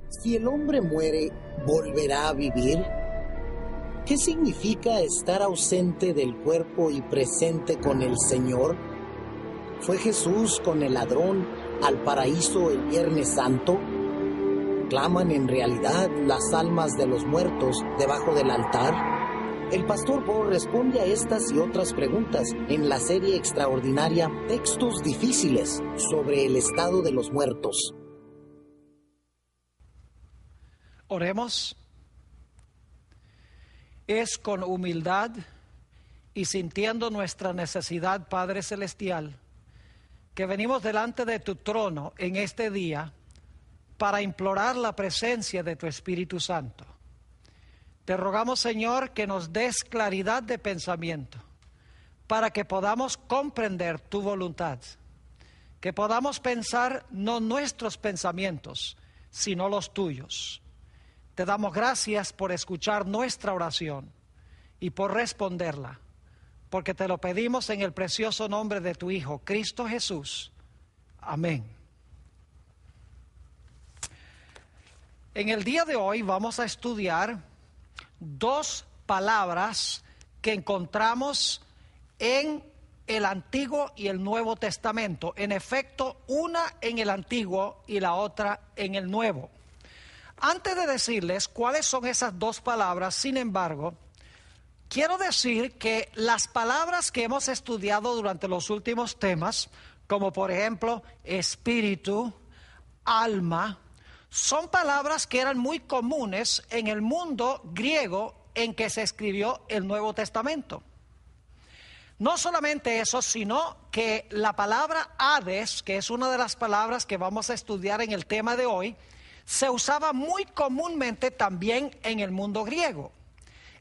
Si el hombre muere, ¿volverá a vivir? ¿Qué significa estar ausente del cuerpo y presente con el Señor? ¿Fue Jesús con el ladrón al paraíso el Viernes Santo? ¿Claman en realidad las almas de los muertos debajo del altar? El pastor Bo responde a estas y otras preguntas en la serie extraordinaria Textos Difíciles sobre el estado de los muertos. Oremos. Es con humildad y sintiendo nuestra necesidad, Padre Celestial, que venimos delante de tu trono en este día para implorar la presencia de tu Espíritu Santo. Te rogamos, Señor, que nos des claridad de pensamiento para que podamos comprender tu voluntad, que podamos pensar no nuestros pensamientos, sino los tuyos. Te damos gracias por escuchar nuestra oración y por responderla, porque te lo pedimos en el precioso nombre de tu Hijo, Cristo Jesús. Amén. En el día de hoy vamos a estudiar dos palabras que encontramos en el Antiguo y el Nuevo Testamento. En efecto, una en el Antiguo y la otra en el Nuevo. Antes de decirles cuáles son esas dos palabras, sin embargo, quiero decir que las palabras que hemos estudiado durante los últimos temas, como por ejemplo espíritu, alma, son palabras que eran muy comunes en el mundo griego en que se escribió el Nuevo Testamento. No solamente eso, sino que la palabra Hades, que es una de las palabras que vamos a estudiar en el tema de hoy, se usaba muy comúnmente también en el mundo griego.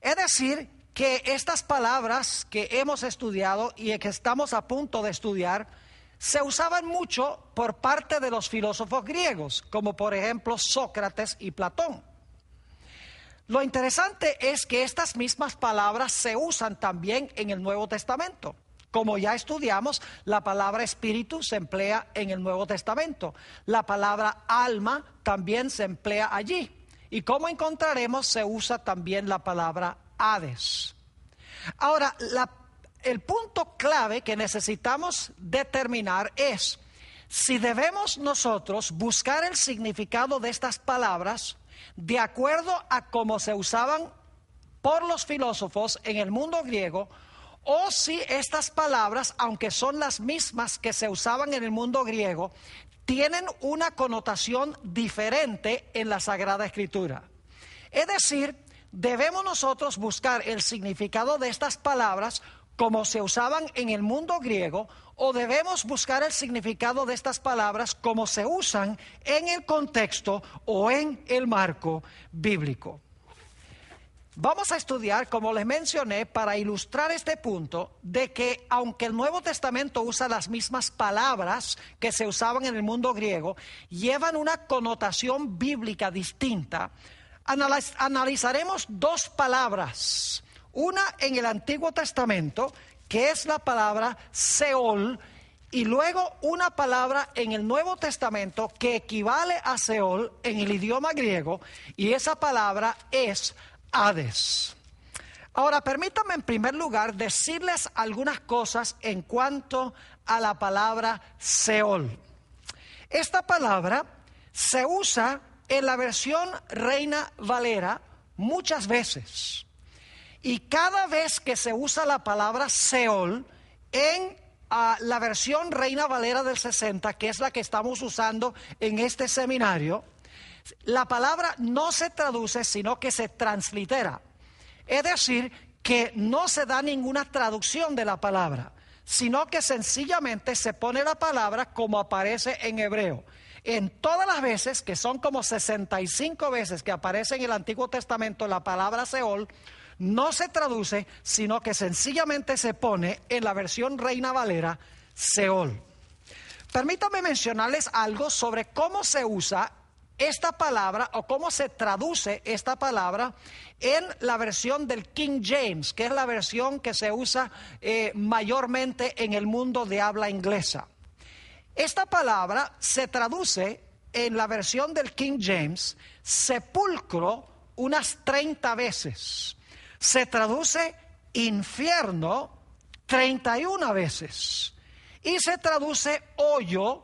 Es decir, que estas palabras que hemos estudiado y que estamos a punto de estudiar, se usaban mucho por parte de los filósofos griegos, como por ejemplo Sócrates y Platón. Lo interesante es que estas mismas palabras se usan también en el Nuevo Testamento. Como ya estudiamos, la palabra espíritu se emplea en el Nuevo Testamento. La palabra alma también se emplea allí. Y como encontraremos, se usa también la palabra Hades. Ahora, el punto clave que necesitamos determinar es si debemos nosotros buscar el significado de estas palabras de acuerdo a cómo se usaban por los filósofos en el mundo griego, o si estas palabras, aunque son las mismas que se usaban en el mundo griego, tienen una connotación diferente en la Sagrada Escritura. Es decir, debemos nosotros buscar el significado de estas palabras como se usaban en el mundo griego, o debemos buscar el significado de estas palabras como se usan en el contexto o en el marco bíblico. Vamos a estudiar, como les mencioné, para ilustrar este punto, de que aunque el Nuevo Testamento usa las mismas palabras que se usaban en el mundo griego, llevan una connotación bíblica distinta. Analizaremos dos palabras, una en el Antiguo Testamento, que es la palabra Seol, y luego una palabra en el Nuevo Testamento que equivale a Seol en el idioma griego, y esa palabra es Hades. Ahora, permítanme en primer lugar decirles algunas cosas en cuanto a la palabra Seol. Esta palabra se usa en la versión Reina Valera muchas veces. Y cada vez que se usa la palabra Seol en la versión Reina Valera del 60, que es la que estamos usando en este seminario, la palabra no se traduce, sino que se translitera. Es decir, que no se da ninguna traducción de la palabra, sino que sencillamente se pone la palabra como aparece en hebreo. En todas las veces, que son como 65 veces que aparece en el Antiguo Testamento la palabra Seol, no se traduce, sino que sencillamente se pone en la versión Reina Valera Seol. Permítanme mencionarles algo sobre cómo se usa esta palabra o cómo se traduce esta palabra en la versión del King James, que es la versión que se usa mayormente en el mundo de habla inglesa. Esta palabra se traduce en la versión del King James sepulcro unas 30 veces. Se traduce infierno 31 veces. Y se traduce hoyo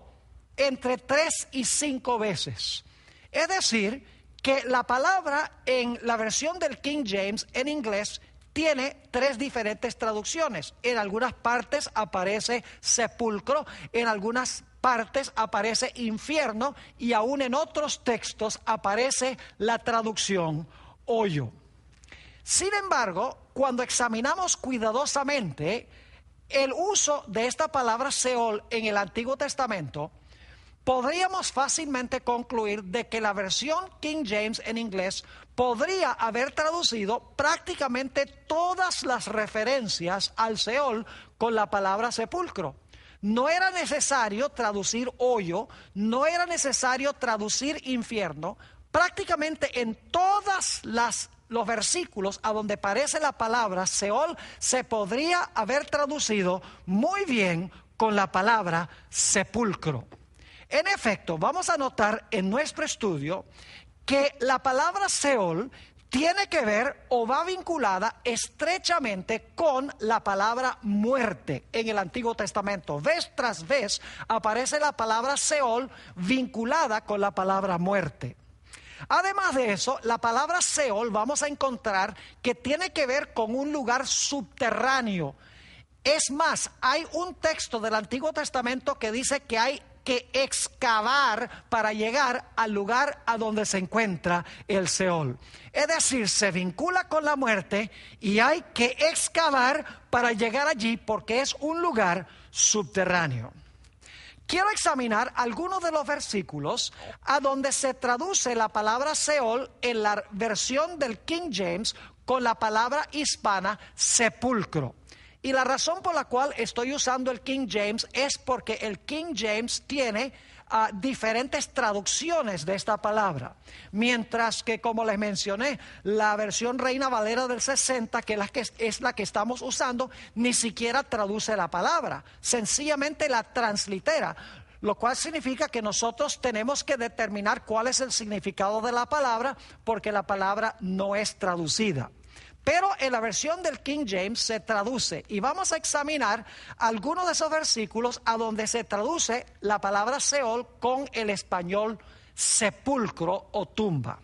entre 3 y 5 veces. Es decir, que la palabra en la versión del King James en inglés tiene 3 diferentes traducciones. En algunas partes aparece sepulcro, en algunas partes aparece infierno y aún en otros textos aparece la traducción hoyo. Sin embargo, cuando examinamos cuidadosamente el uso de esta palabra Seol en el Antiguo Testamento, podríamos fácilmente concluir de que la versión King James en inglés podría haber traducido prácticamente todas las referencias al Seol con la palabra sepulcro. No era necesario traducir hoyo, no era necesario traducir infierno. Prácticamente en todos los versículos a donde aparece la palabra Seol se podría haber traducido muy bien con la palabra sepulcro. En efecto, vamos a notar en nuestro estudio que la palabra Seol tiene que ver o va vinculada estrechamente con la palabra muerte en el Antiguo Testamento. Vez tras vez aparece la palabra Seol vinculada con la palabra muerte. Además de eso, la palabra Seol vamos a encontrar que tiene que ver con un lugar subterráneo. Es más, hay un texto del Antiguo Testamento que dice que hay que excavar para llegar al lugar a donde se encuentra el Seol. Es decir, se vincula con la muerte y hay que excavar para llegar allí porque es un lugar subterráneo. Quiero examinar algunos de los versículos a donde se traduce la palabra Seol en la versión del King James con la palabra hispana sepulcro. Y la razón por la cual estoy usando el King James es porque el King James tiene diferentes traducciones de esta palabra. Mientras que, como les mencioné, la versión Reina Valera del 60, que es la que estamos usando, ni siquiera traduce la palabra. Sencillamente la translitera. Lo cual significa que nosotros tenemos que determinar cuál es el significado de la palabra porque la palabra no es traducida. Pero en la versión del King James se traduce y vamos a examinar algunos de esos versículos a donde se traduce la palabra Seol con el español sepulcro o tumba.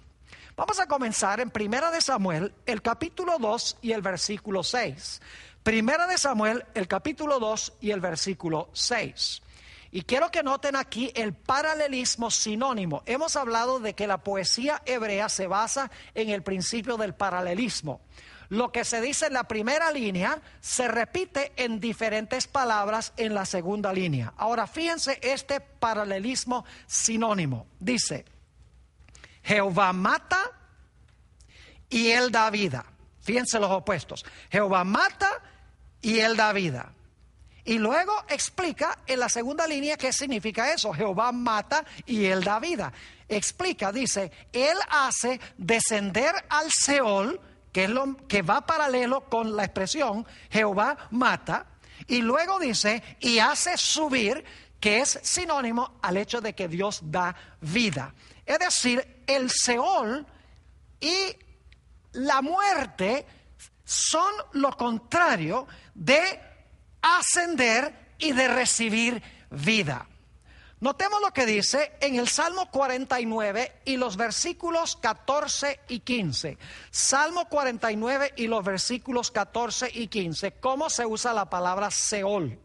Vamos a comenzar en 1 de Samuel, el capítulo 2 y el versículo 6. 1 de Samuel, el capítulo 2 y el versículo 6. Y quiero que noten aquí el paralelismo sinónimo. Hemos hablado de que la poesía hebrea se basa en el principio del paralelismo. Lo que se dice en la primera línea se repite en diferentes palabras en la segunda línea. Ahora fíjense este paralelismo sinónimo. Dice, Jehová mata y él da vida. Fíjense los opuestos. Jehová mata y él da vida. Y luego explica en la segunda línea qué significa eso. Jehová mata y él da vida. Explica, dice, él hace descender al Seol, que es lo que va paralelo con la expresión Jehová mata, y luego dice, y hace subir, que es sinónimo al hecho de que Dios da vida. Es decir, el Seol y la muerte son lo contrario de ascender y de recibir vida. Notemos lo que dice en el Salmo 49 y los versículos 14 y 15. Salmo 49 y los versículos 14 y 15. ¿Cómo se usa la palabra Seol?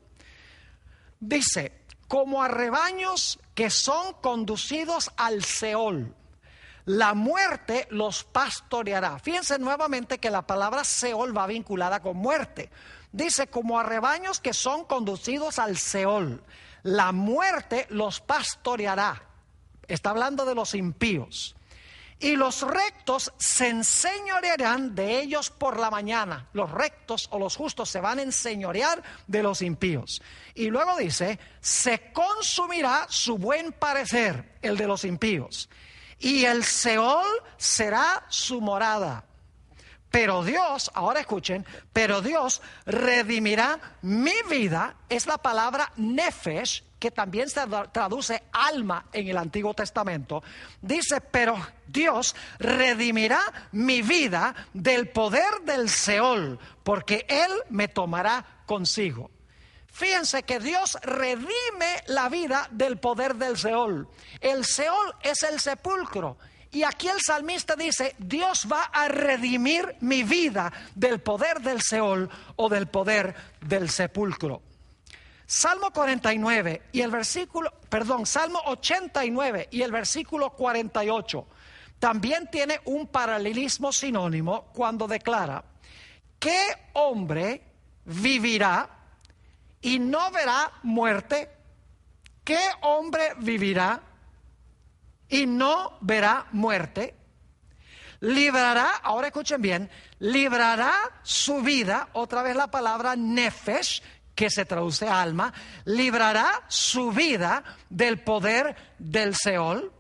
Dice, como a rebaños que son conducidos al Seol, la muerte los pastoreará. Fíjense nuevamente que la palabra Seol va vinculada con muerte. Dice, como a rebaños que son conducidos al Seol, la muerte los pastoreará. Está hablando de los impíos. Y los rectos se enseñorearán de ellos por la mañana. Los rectos o los justos se van a enseñorear de los impíos. Y luego dice, se consumirá su buen parecer, el de los impíos. Y el Seol será su morada. Pero Dios, ahora escuchen, pero Dios redimirá mi vida, es la palabra nefesh, que también se traduce alma en el Antiguo Testamento, dice, pero Dios redimirá mi vida del poder del Seol, porque Él me tomará consigo. Fíjense que Dios redime la vida del poder del Seol. El Seol es el sepulcro. Y aquí el salmista dice, Dios va a redimir mi vida del poder del Seol o del poder del sepulcro. Salmo 89 y el versículo, Salmo 89 y el versículo 48 también tiene un paralelismo sinónimo cuando declara: ¿qué hombre vivirá y no verá muerte? ¿Qué hombre vivirá y no verá muerte? Librará, ahora escuchen bien, librará su vida, otra vez la palabra nefesh, que se traduce alma, librará su vida del poder del Seol.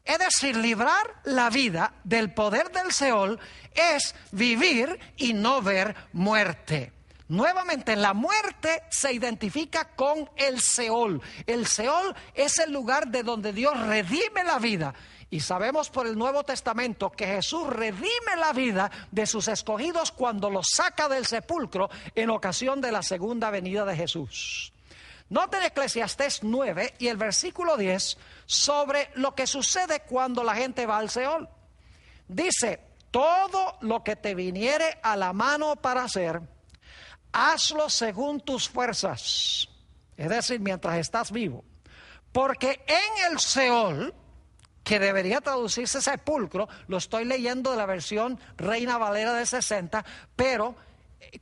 Es decir, librar la vida del poder del Seol es vivir y no ver muerte. Nuevamente, la muerte se identifica con el Seol. El Seol es el lugar de donde Dios redime la vida. Y sabemos por el Nuevo Testamento que Jesús redime la vida de sus escogidos cuando los saca del sepulcro en ocasión de la segunda venida de Jesús. Noten Eclesiastés 9 y el versículo 10 sobre lo que sucede cuando la gente va al Seol. Dice: todo lo que te viniere a la mano para hacer, hazlo según tus fuerzas, es decir, mientras estás vivo, porque en el Seol, que debería traducirse sepulcro, lo estoy leyendo de la versión Reina Valera de 60, pero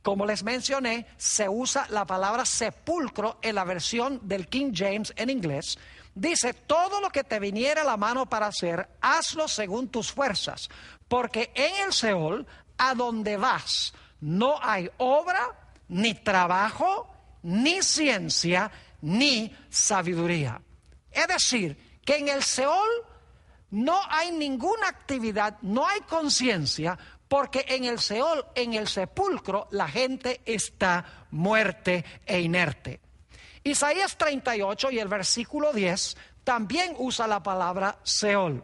como les mencioné, se usa la palabra sepulcro en la versión del King James en inglés. Dice: todo lo que te viniera a la mano para hacer, hazlo según tus fuerzas, porque en el Seol, a donde vas, no hay obra, ni trabajo, ni ciencia, ni sabiduría. Es decir, que en el Seol no hay ninguna actividad, no hay conciencia, porque en el Seol, en el sepulcro, la gente está muerte e inerte. Isaías 38 y el versículo 10 también usa la palabra Seol.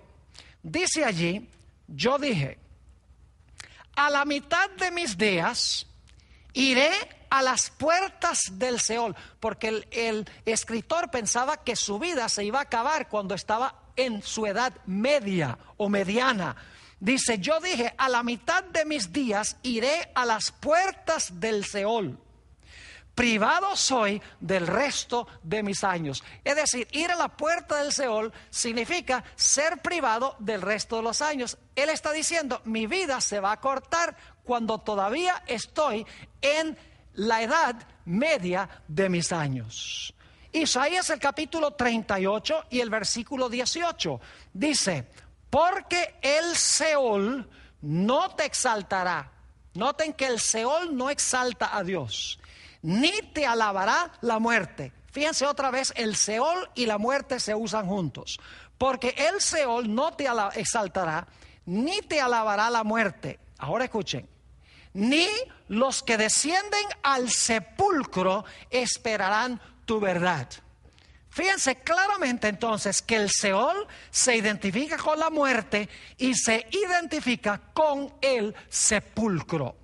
Dice allí: yo dije, a la mitad de mis días iré a las puertas del Seol, porque el escritor pensaba que su vida se iba a acabar cuando estaba en su edad media o mediana. Dice: yo dije, a la mitad de mis días iré a las puertas del Seol. Privado soy del resto de mis años. Es decir, ir a la puerta del Seol significa ser privado del resto de los años. Él está diciendo: mi vida se va a cortar cuando todavía estoy en la edad media de mis años. Isaías el capítulo 38 y el versículo 18 dice: porque el Seol no te exaltará. Noten que el Seol no exalta a Dios, ni te alabará la muerte. Fíjense otra vez, el Seol y la muerte se usan juntos. Porque el Seol no te exaltará, ni te alabará la muerte. Ahora escuchen: ni los que descienden al sepulcro esperarán tu verdad. Fíjense claramente entonces que el Seol se identifica con la muerte y se identifica con el sepulcro.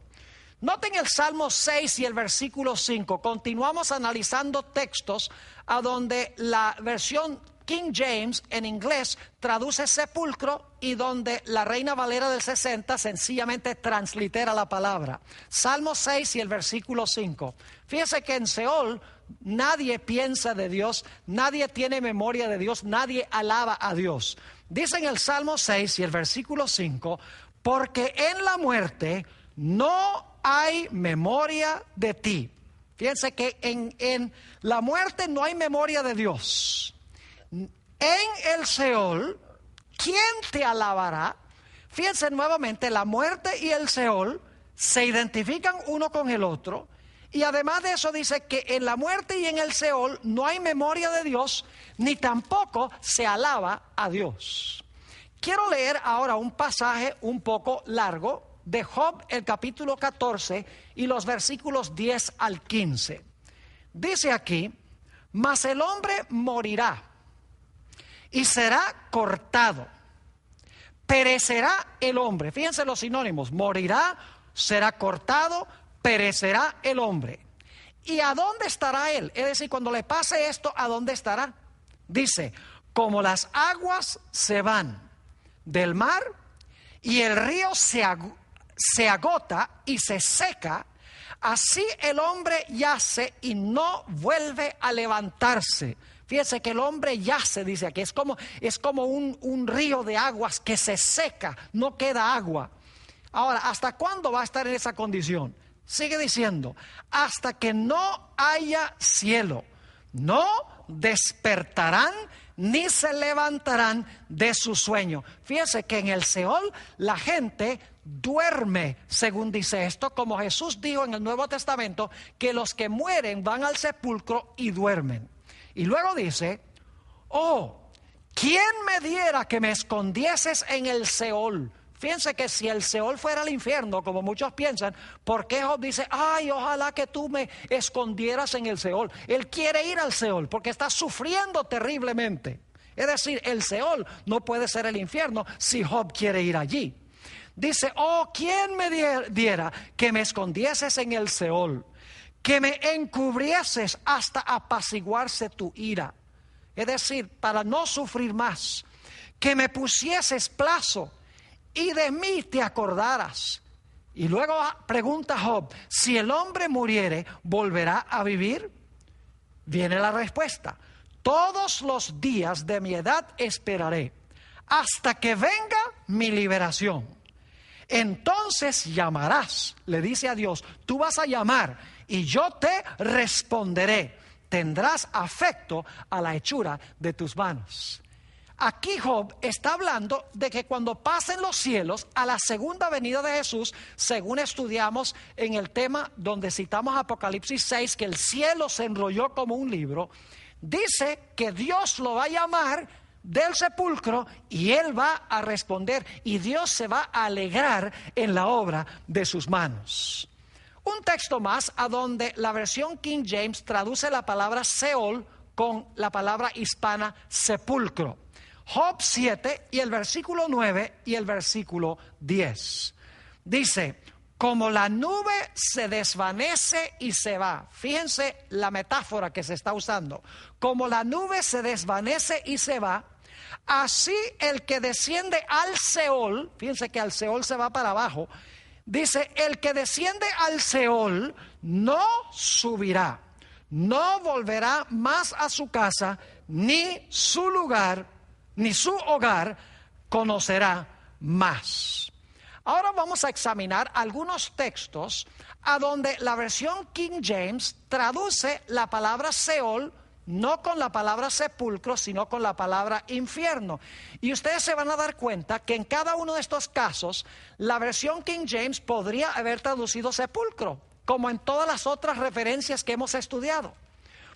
Noten el Salmo 6 y el versículo 5. Continuamos analizando textos a donde la versión King James en inglés traduce sepulcro y donde la Reina Valera del 60 sencillamente translitera la palabra. Salmo 6 y el versículo 5. Fíjense que en Seol nadie piensa de Dios, nadie tiene memoria de Dios, nadie alaba a Dios. Dice en el Salmo 6 y el versículo 5: porque en la muerte no hay memoria de ti. Fíjense que en la muerte no hay memoria de Dios. En el Seol, ¿quién te alabará? Fíjense nuevamente, la muerte y el Seol se identifican uno con el otro. Y además de eso dice que en la muerte y en el Seol no hay memoria de Dios, ni tampoco se alaba a Dios. Quiero leer ahora un pasaje un poco largo de Job, el capítulo 14 y los versículos 10 al 15. Dice aquí: Mas el hombre morirá y será cortado. Perecerá el hombre. Fíjense los sinónimos. Morirá, será cortado, perecerá el hombre. ¿Y a dónde estará él? Es decir, cuando le pase esto, ¿a dónde estará? Dice, como las aguas se van del mar y el río se agota y se seca, así el hombre yace y no vuelve a levantarse. Fíjense que el hombre yace, dice aquí, es como un río de aguas que se seca, no queda agua. Ahora, ¿hasta cuándo va a estar en esa condición? Sigue diciendo, hasta que no haya cielo, no despertarán ni se levantarán de su sueño. Fíjense que en el Seol la gente duerme, según dice esto, como Jesús dijo en el Nuevo Testamento, que los que mueren van al sepulcro y duermen. Y luego dice, oh, ¿quién me diera que me escondieses en el Seol? Fíjense que si el Seol fuera el infierno, como muchos piensan, ¿por qué Job dice, ay, ojalá que tú me escondieras en el Seol? Él quiere ir al Seol porque está sufriendo terriblemente. Es decir, el Seol no puede ser el infierno si Job quiere ir allí. Dice, oh, ¿quién me diera que me escondieses en el Seol? Que me encubrieses hasta apaciguarse tu ira. Es decir, para no sufrir más. Que me pusieses plazo y de mí te acordaras. Y luego pregunta Job, si el hombre muriere, ¿volverá a vivir? Viene la respuesta. Todos los días de mi edad esperaré, hasta que venga mi liberación. Entonces llamarás, le dice a Dios, tú vas a llamar y yo te responderé. Tendrás afecto a la hechura de tus manos. Aquí Job está hablando de que cuando pasen los cielos a la segunda venida de Jesús, según estudiamos en el tema donde citamos Apocalipsis 6, que el cielo se enrolló como un libro, dice que Dios lo va a llamar del sepulcro y él va a responder y Dios se va a alegrar en la obra de sus manos. Un texto más a donde la versión King James traduce la palabra Seol con la palabra hispana sepulcro. Job 7 y el versículo 9 y el versículo 10. Dice, como la nube se desvanece y se va. Fíjense la metáfora que se está usando. Como la nube se desvanece y se va, así el que desciende al Seol, fíjense que al Seol se va para abajo, dice, el que desciende al Seol no subirá, no volverá más a su casa, ni su lugar, ni su hogar conocerá más. Ahora vamos a examinar algunos textos a donde la versión King James traduce la palabra Seol no con la palabra sepulcro, sino con la palabra infierno. Y ustedes se van a dar cuenta que en cada uno de estos casos, la versión King James podría haber traducido sepulcro, como en todas las otras referencias que hemos estudiado.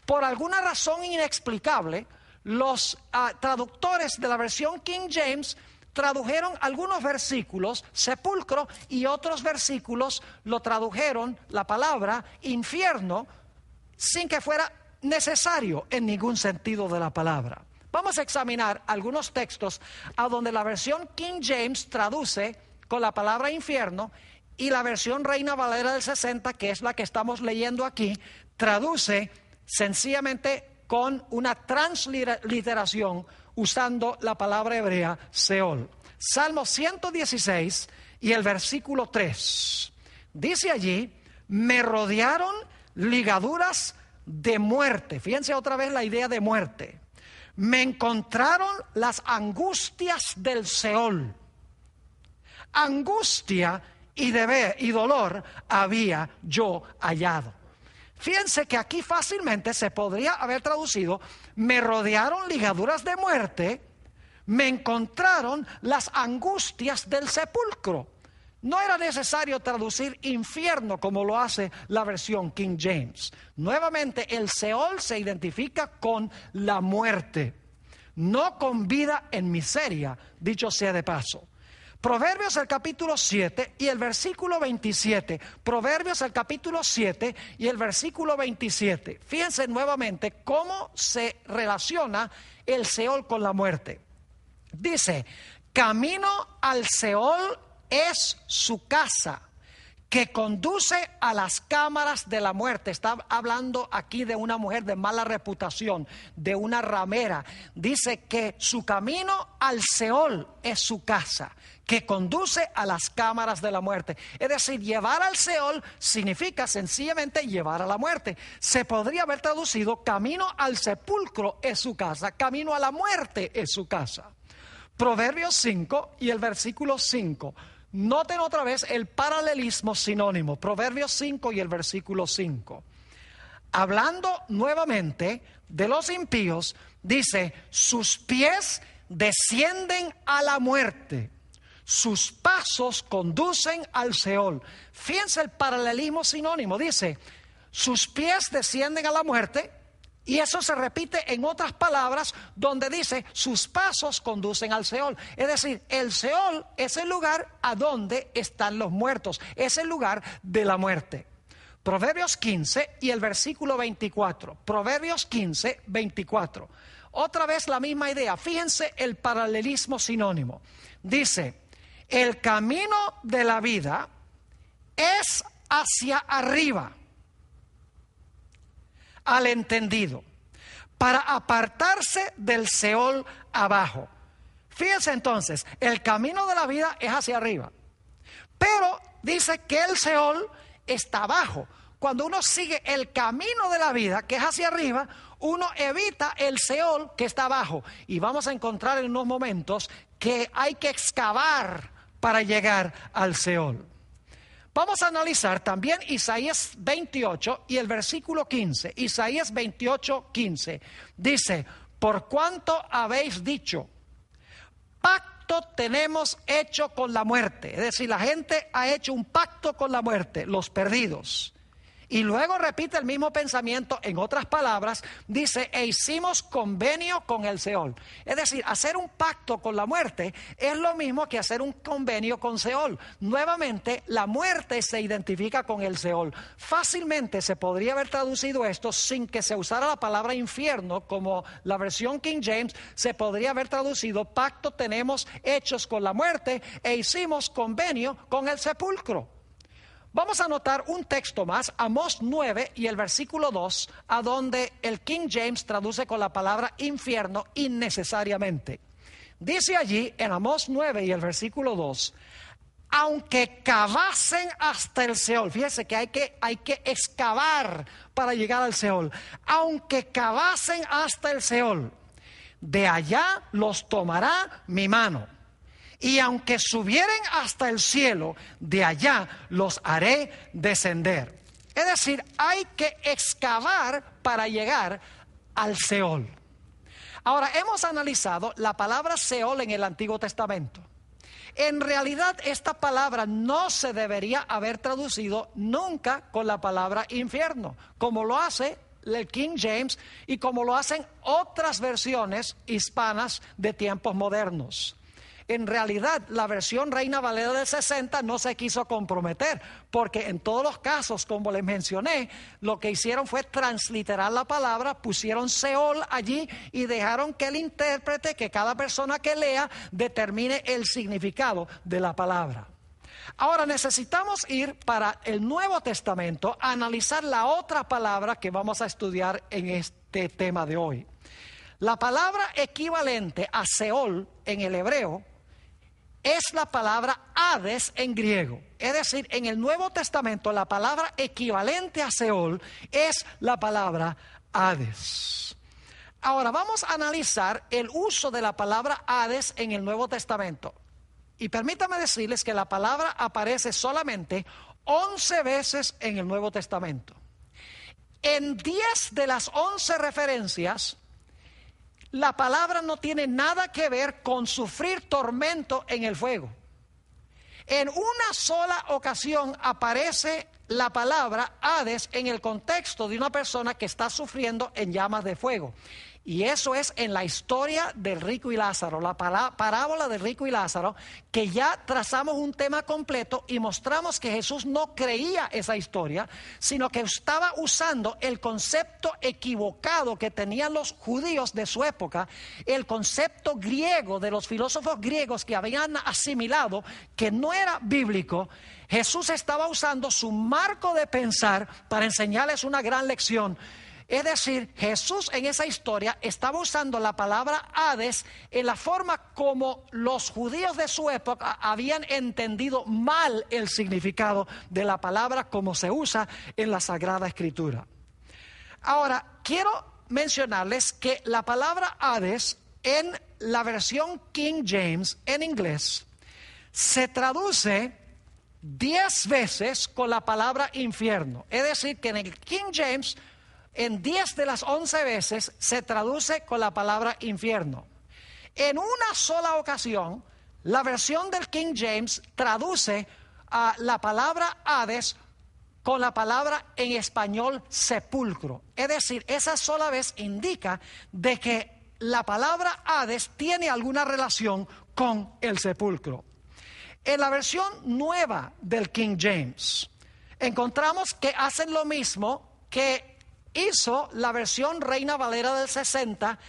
Por alguna razón inexplicable, los traductores de la versión King James tradujeron algunos versículos sepulcro y otros versículos lo tradujeron la palabra infierno sin que fuera necesario en ningún sentido de la palabra. Vamos a examinar algunos textos a donde la versión King James traduce con la palabra infierno y la versión Reina Valera del 60, que es la que estamos leyendo aquí, traduce sencillamente con una transliteración usando la palabra hebrea Seol. Salmo 116 y el versículo 3. Dice allí, me rodearon ligaduras de muerte. Fíjense otra vez la idea de muerte. Me encontraron las angustias del Seol. Angustia y dolor había yo hallado. Fíjense que aquí fácilmente se podría haber traducido, me rodearon ligaduras de muerte, me encontraron las angustias del sepulcro. No era necesario traducir infierno como lo hace la versión King James. Nuevamente, el Seol se identifica con la muerte, no con vida en miseria, dicho sea de paso. Proverbios el capítulo 7 y el versículo 27. Proverbios el capítulo 7 y el versículo 27. Fíjense nuevamente cómo se relaciona el Seol con la muerte. Dice, camino al Seol es su casa, que conduce a las cámaras de la muerte. Está hablando aquí de una mujer de mala reputación, de una ramera. Dice que su camino al Seol es su casa, que conduce a las cámaras de la muerte. Es decir, llevar al Seol significa sencillamente llevar a la muerte. Se podría haber traducido, camino al sepulcro es su casa, camino a la muerte es su casa. Proverbios 5 y el versículo 5. Noten otra vez el paralelismo sinónimo, Proverbios 5 y el versículo 5. Hablando nuevamente de los impíos, dice, sus pies descienden a la muerte, sus pasos conducen al Seol. Fíjense el paralelismo sinónimo, dice, sus pies descienden a la muerte, y eso se repite en otras palabras donde dice sus pasos conducen al Seol. Es decir, el Seol es el lugar a donde están los muertos, es el lugar de la muerte. Proverbios 15 y el versículo 24. Proverbios 15, 24. Otra vez la misma idea. Fíjense el paralelismo sinónimo. Dice, el camino de la vida es hacia arriba al entendido, para apartarse del Seol abajo. Fíjense entonces, el camino de la vida es hacia arriba, pero dice que el Seol está abajo. Cuando uno sigue el camino de la vida, que es hacia arriba, uno evita el Seol que está abajo. Y vamos a encontrar en unos momentos que hay que excavar para llegar al Seol. Vamos a analizar también Isaías 28 y el versículo 15. Isaías 28, 15. Dice, por cuanto habéis dicho, pacto tenemos hecho con la muerte. Es decir, la gente ha hecho un pacto con la muerte, los perdidos. Y luego repite el mismo pensamiento en otras palabras, dice, e hicimos convenio con el Seol. Es decir, hacer un pacto con la muerte es lo mismo que hacer un convenio con Seol. Nuevamente, la muerte se identifica con el Seol. Fácilmente se podría haber traducido esto sin que se usara la palabra infierno, como la versión King James, se podría haber traducido, pacto tenemos hechos con la muerte e hicimos convenio con el sepulcro. Vamos a anotar un texto más, Amós 9 y el versículo 2, a donde el King James traduce con la palabra infierno innecesariamente. Dice allí en Amós 9 y el versículo 2, aunque cavasen hasta el Seol, fíjese que hay que excavar para llegar al Seol, aunque cavasen hasta el Seol, de allá los tomará mi mano. Y aunque subieren hasta el cielo, de allá los haré descender. Es decir, hay que excavar para llegar al Seol. Ahora, hemos analizado la palabra Seol en el Antiguo Testamento. En realidad, esta palabra no se debería haber traducido nunca con la palabra infierno, como lo hace el King James y como lo hacen otras versiones hispanas de tiempos modernos. En realidad, la versión Reina Valera del 60 no se quiso comprometer, porque en todos los casos, como les mencioné, lo que hicieron fue transliterar la palabra, pusieron Seol allí y dejaron que el intérprete, que cada persona que lea, determine el significado de la palabra. Ahora necesitamos ir para el Nuevo Testamento a analizar la otra palabra que vamos a estudiar en este tema de hoy. La palabra equivalente a Seol en el hebreo es la palabra Hades en griego. Es decir, en el Nuevo Testamento la palabra equivalente a Seol es la palabra Hades. Ahora vamos a analizar el uso de la palabra Hades en el Nuevo Testamento. Y permítame decirles que la palabra aparece solamente 11 veces en el Nuevo Testamento. En 10 de las 11 referencias, la palabra no tiene nada que ver con sufrir tormento en el fuego. En una sola ocasión aparece la palabra Hades en el contexto de una persona que está sufriendo en llamas de fuego. Y eso es en la historia del rico y Lázaro, la parábola del rico y Lázaro, que ya trazamos un tema completo y mostramos que Jesús no creía esa historia, sino que estaba usando el concepto equivocado que tenían los judíos de su época, el concepto griego de los filósofos griegos que habían asimilado, que no era bíblico. Jesús estaba usando su marco de pensar para enseñarles una gran lección. Es decir, Jesús en esa historia estaba usando la palabra Hades en la forma como los judíos de su época habían entendido mal el significado de la palabra como se usa en la Sagrada Escritura. Ahora, quiero mencionarles que la palabra Hades en la versión King James en inglés se traduce 10 veces con la palabra infierno. Es decir, que en el King James, en 10 de las 11 veces se traduce con la palabra infierno. En una sola ocasión, la versión del King James traduce a la palabra Hades con la palabra en español sepulcro. Es decir, esa sola vez indica de que la palabra Hades tiene alguna relación con el sepulcro. En la versión nueva del King James, encontramos que hacen lo mismo que hizo la versión Reina Valera del 60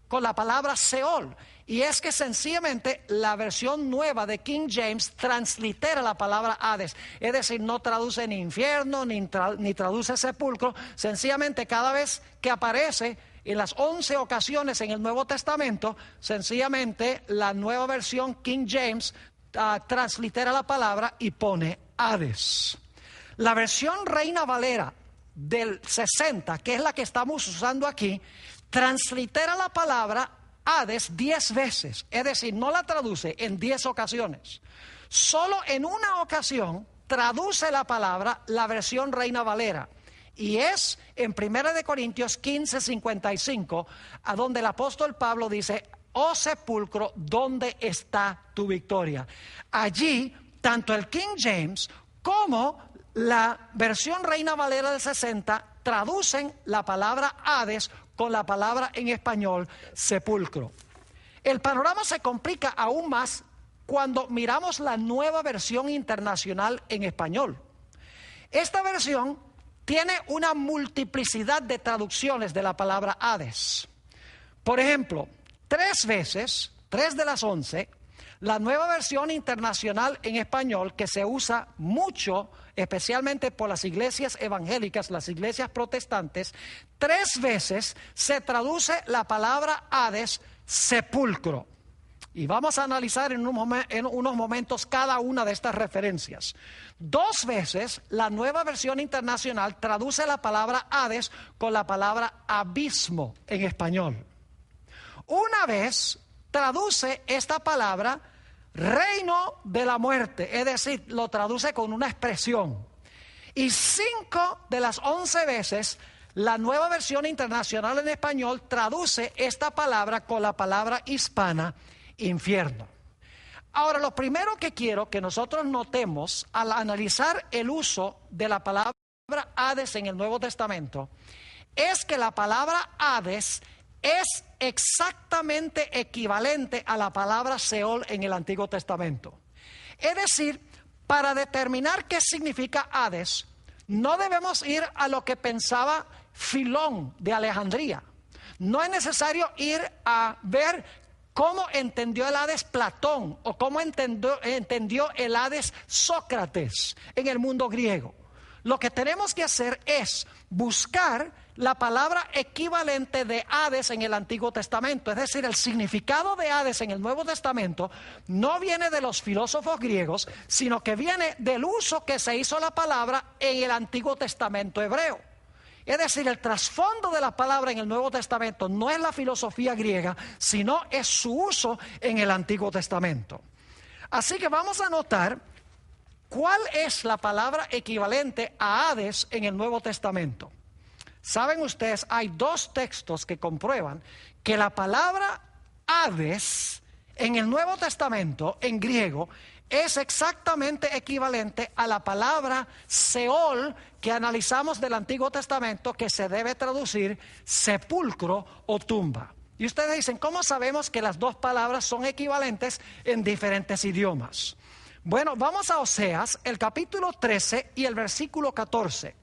con la palabra Seol. Y es que sencillamente la versión nueva de King James translitera la palabra Hades. Es decir, no traduce ni infierno ni traduce sepulcro. Sencillamente cada vez que aparece en las 11 ocasiones en el Nuevo Testamento, sencillamente la nueva versión King James translitera la palabra y pone Hades. La versión Reina Valera del 60, que es la que estamos usando aquí, translitera la palabra Hades 10 veces, es decir, no la traduce en 10 ocasiones. Solo en una ocasión traduce la palabra la versión Reina Valera, y es en 1 Corintios 15:55, a donde el apóstol Pablo dice: oh sepulcro, ¿dónde está tu victoria? Allí, tanto el King James como la versión Reina Valera del 60 traducen la palabra Hades con la palabra en español sepulcro. El panorama se complica aún más cuando miramos la nueva versión internacional en español. Esta versión tiene una multiplicidad de traducciones de la palabra Hades. Por ejemplo, 3 veces, 3 de las 11, la nueva versión internacional en español, que se usa mucho, especialmente por las iglesias evangélicas, las iglesias protestantes, 3 veces se traduce la palabra Hades sepulcro. Y vamos a analizar en unos momentos cada una de estas referencias. 2 veces la nueva versión internacional traduce la palabra Hades con la palabra abismo en español. Una vez traduce esta palabra reino de la muerte, es decir, lo traduce con una expresión. Y 5 de las 11 veces la nueva versión internacional en español traduce esta palabra con la palabra hispana infierno. Ahora, lo primero que quiero que nosotros notemos al analizar el uso de la palabra Hades en el Nuevo Testamento es que la palabra Hades es exactamente equivalente a la palabra Seol en el Antiguo Testamento. Es decir, para determinar qué significa Hades, no debemos ir a lo que pensaba Filón de Alejandría. No es necesario ir a ver cómo entendió el Hades Platón o cómo entendió el Hades Sócrates en el mundo griego. Lo que tenemos que hacer es buscar la palabra equivalente de Hades en el Antiguo Testamento. Es decir, el significado de Hades en el Nuevo Testamento no viene de los filósofos griegos, sino que viene del uso que se hizo la palabra en el Antiguo Testamento hebreo. Es decir, el trasfondo de la palabra en el Nuevo Testamento no es la filosofía griega, sino es su uso en el Antiguo Testamento. Así que vamos a notar cuál es la palabra equivalente a Hades en el Nuevo Testamento. Saben ustedes, hay 2 textos que comprueban que la palabra Hades en el Nuevo Testamento, en griego, es exactamente equivalente a la palabra Seol que analizamos del Antiguo Testamento, que se debe traducir sepulcro o tumba. Y ustedes dicen, ¿cómo sabemos que las dos palabras son equivalentes en diferentes idiomas? Bueno, vamos a Oseas, el capítulo 13 y el versículo 14.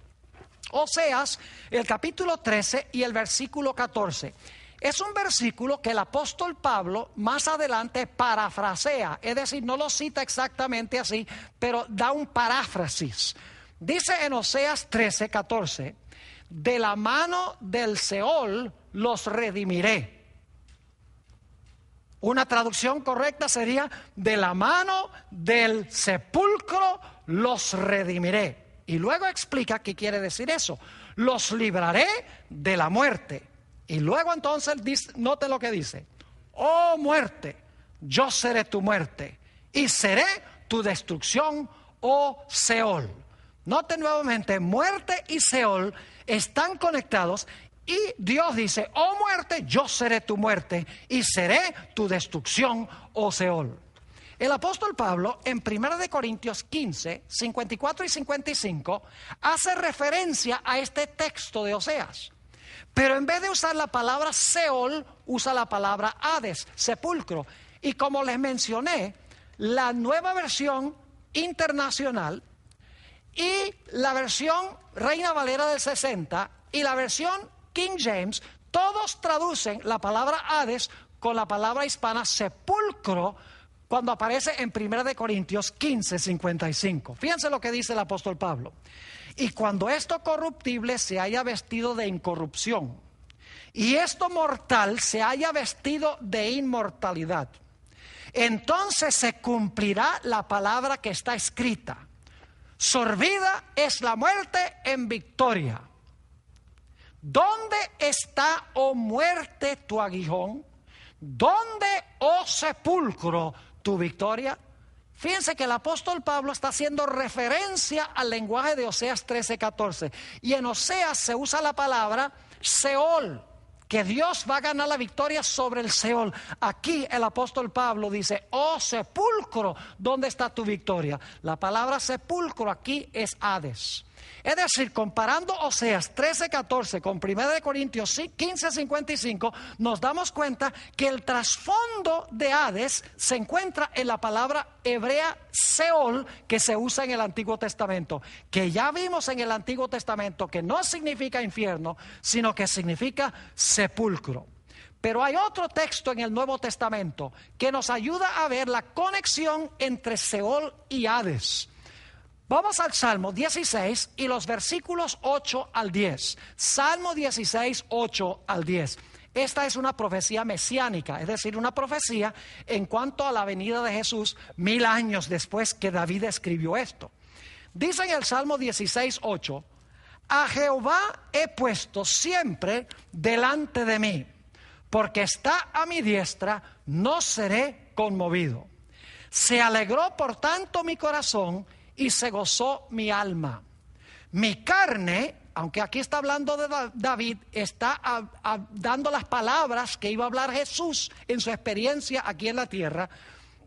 Oseas, el capítulo 13 y el versículo 14. Es un versículo que el apóstol Pablo más adelante parafrasea, es decir, no lo cita exactamente así, pero da un paráfrasis. Dice en Oseas 13, 14, de la mano del Seol los redimiré. Una traducción correcta sería, de la mano del sepulcro los redimiré. Y luego explica qué quiere decir eso. Los libraré de la muerte. Y luego entonces note lo que dice: oh muerte, yo seré tu muerte y seré tu destrucción, oh Seol. Note nuevamente, muerte y Seol están conectados y Dios dice: oh muerte, yo seré tu muerte y seré tu destrucción, oh Seol. El apóstol Pablo en 1 Corintios 15, 54 y 55 hace referencia a este texto de Oseas. Pero en vez de usar la palabra Seol, usa la palabra Hades, sepulcro. Y como les mencioné, la nueva versión internacional y la versión Reina Valera del 60 y la versión King James, todos traducen la palabra Hades con la palabra hispana sepulcro cuando aparece en 1 Corintios 15, 55. Fíjense lo que dice el apóstol Pablo. Y cuando esto corruptible se haya vestido de incorrupción, y esto mortal se haya vestido de inmortalidad, entonces se cumplirá la palabra que está escrita: sorbida es la muerte en victoria. ¿Dónde está, oh muerte, tu aguijón? ¿Dónde, oh sepulcro, tu victoria? Fíjense que el apóstol Pablo está haciendo referencia al lenguaje de Oseas 13, 14. Y en Oseas se usa la palabra Seol, que Dios va a ganar la victoria sobre el Seol. Aquí el apóstol Pablo dice: oh sepulcro, ¿dónde está tu victoria? La palabra sepulcro aquí es Hades. Es decir, comparando Oseas 13:14 con 1 Corintios 15:55, nos damos cuenta que el trasfondo de Hades se encuentra en la palabra hebrea Seol, que se usa en el Antiguo Testamento, que ya vimos en el Antiguo Testamento que no significa infierno, sino que significa sepulcro. Pero hay otro texto en el Nuevo Testamento que nos ayuda a ver la conexión entre Seol y Hades. Vamos al Salmo 16 y los versículos 8 al 10. Salmo 16, 8 al 10. Esta es una profecía mesiánica, es decir, una profecía en cuanto a la venida de Jesús 1000 años después que David escribió esto. Dice en el Salmo 16, 8: a Jehová he puesto siempre delante de mí, porque está a mi diestra, no seré conmovido. Se alegró por tanto mi corazón y se gozó mi alma. Mi carne, aunque aquí está hablando de David, está dando las palabras que iba a hablar Jesús en su experiencia aquí en la tierra.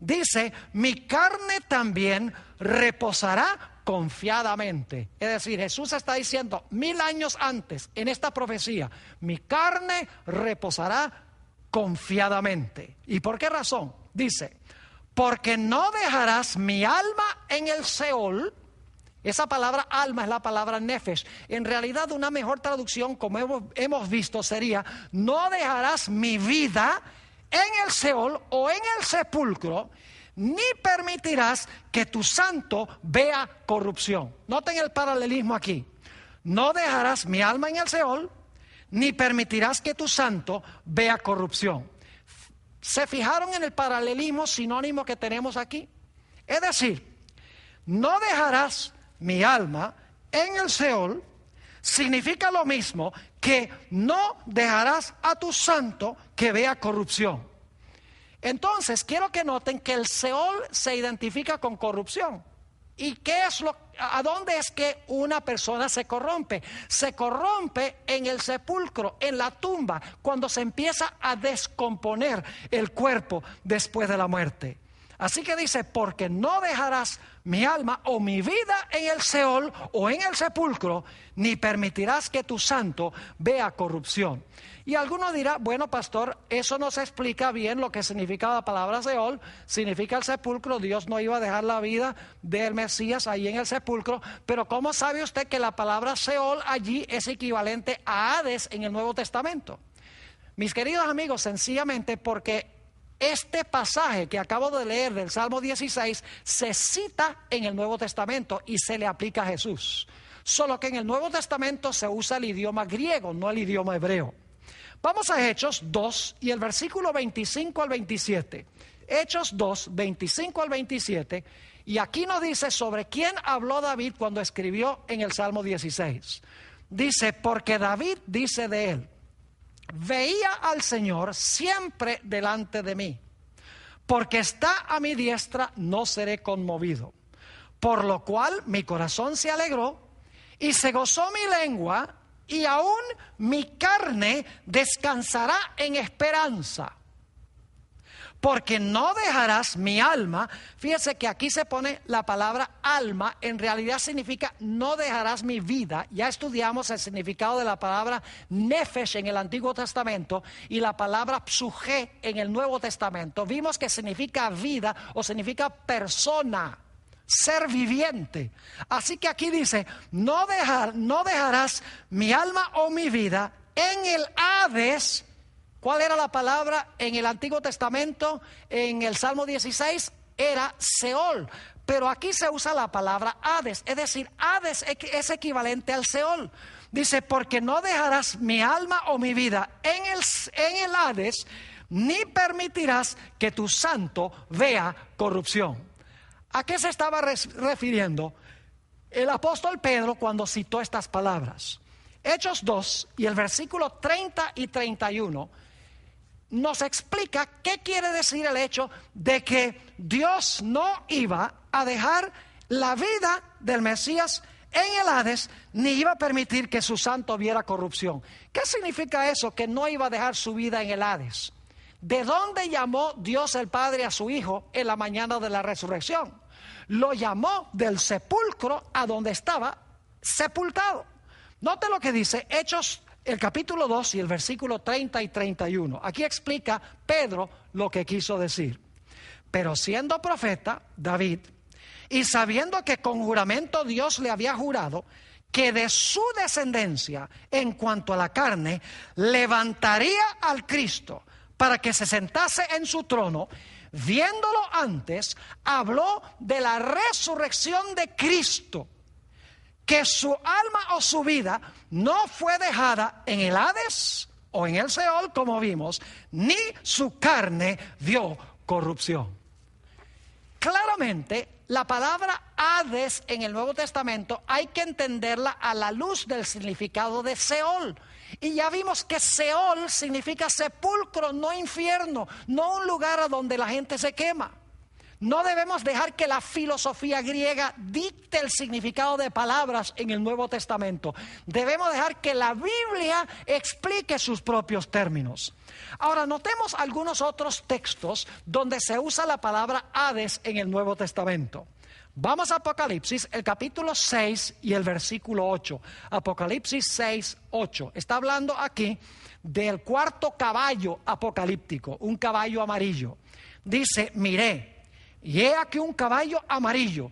Dice: mi carne también reposará confiadamente. Es decir, Jesús está diciendo 1000 años antes en esta profecía: mi carne reposará confiadamente. ¿Y por qué razón? Dice: porque no dejarás mi alma en el Seol. Esa palabra alma es la palabra nefesh. En realidad, una mejor traducción, como hemos visto, sería: no dejarás mi vida en el Seol o en el sepulcro, ni permitirás que tu santo vea corrupción. Noten el paralelismo aquí. No dejarás mi alma en el Seol, ni permitirás que tu santo vea corrupción. ¿Se fijaron en el paralelismo sinónimo que tenemos aquí? Es decir, no dejarás mi alma en el Seol significa lo mismo que no dejarás a tu santo que vea corrupción. Entonces, quiero que noten que el Seol se identifica con corrupción. ¿Y qué es ¿A dónde es que una persona se corrompe? Se corrompe en el sepulcro, en la tumba, cuando se empieza a descomponer el cuerpo después de la muerte. Así que dice, porque no dejarás mi alma o mi vida en el Seol o en el sepulcro, ni permitirás que tu santo vea corrupción. Y alguno dirá, bueno, pastor, eso no se explica bien lo que significa la palabra Seol. Significa el sepulcro. Dios no iba a dejar la vida del Mesías ahí en el sepulcro. Pero ¿cómo sabe usted que la palabra Seol allí es equivalente a Hades en el Nuevo Testamento? Mis queridos amigos, sencillamente porque este pasaje que acabo de leer del Salmo 16 se cita en el Nuevo Testamento y se le aplica a Jesús. Solo que en el Nuevo Testamento se usa el idioma griego, no el idioma hebreo. Vamos a Hechos 2 y el versículo 25 al 27. Hechos 2, 25 al 27. Y aquí nos dice sobre quién habló David cuando escribió en el Salmo 16. Dice, porque David dice de él, veía al Señor siempre delante de mí, porque está a mi diestra, no seré conmovido. Por lo cual mi corazón se alegró y se gozó mi lengua, y aún mi carne descansará en esperanza. Porque no dejarás mi alma. Fíjese que aquí se pone la palabra alma, en realidad significa no dejarás mi vida. Ya estudiamos el significado de la palabra nefesh en el Antiguo Testamento y la palabra psuje en el Nuevo Testamento. Vimos que significa vida o significa persona, ser viviente. Así que aquí dice, no dejarás mi alma o mi vida en el Hades. ¿Cuál era la palabra en el Antiguo Testamento? En el Salmo 16 era Seol, pero aquí se usa la palabra Hades, es decir, Hades es equivalente al Seol. Dice, porque no dejarás mi alma o mi vida en el Hades, ni permitirás que tu santo vea corrupción. ¿A qué se estaba refiriendo el apóstol Pedro cuando citó estas palabras? Hechos 2 y el versículo 30 y 31 nos explica qué quiere decir el hecho de que Dios no iba a dejar la vida del Mesías en el Hades, ni iba a permitir que su santo viera corrupción. ¿Qué significa eso? Que no iba a dejar su vida en el Hades. ¿De dónde llamó Dios el Padre a su Hijo en la mañana de la resurrección? Lo llamó del sepulcro a donde estaba sepultado. Note lo que dice Hechos, el capítulo 2 y el versículo 30 y 31. Aquí explica Pedro lo que quiso decir. Pero siendo profeta, David, y sabiendo que con juramento Dios le había jurado que de su descendencia, en cuanto a la carne, levantaría al Cristo para que se sentase en su trono, viéndolo antes, habló de la resurrección de Cristo, que su alma o su vida no fue dejada en el Hades o en el Seol, como vimos, ni su carne vio corrupción. Claramente, la palabra Hades en el Nuevo Testamento hay que entenderla a la luz del significado de Seol. Y ya vimos que Seol significa sepulcro, no infierno, no un lugar a donde la gente se quema. No debemos dejar que la filosofía griega dicte el significado de palabras en el Nuevo Testamento. Debemos dejar que la Biblia explique sus propios términos. Ahora, notemos algunos otros textos donde se usa la palabra Hades en el Nuevo Testamento. Vamos a Apocalipsis, el capítulo 6 y el versículo 8. Apocalipsis 6, 8. Está hablando aquí del cuarto caballo apocalíptico, un caballo amarillo. Dice, miré. Y he aquí un caballo amarillo.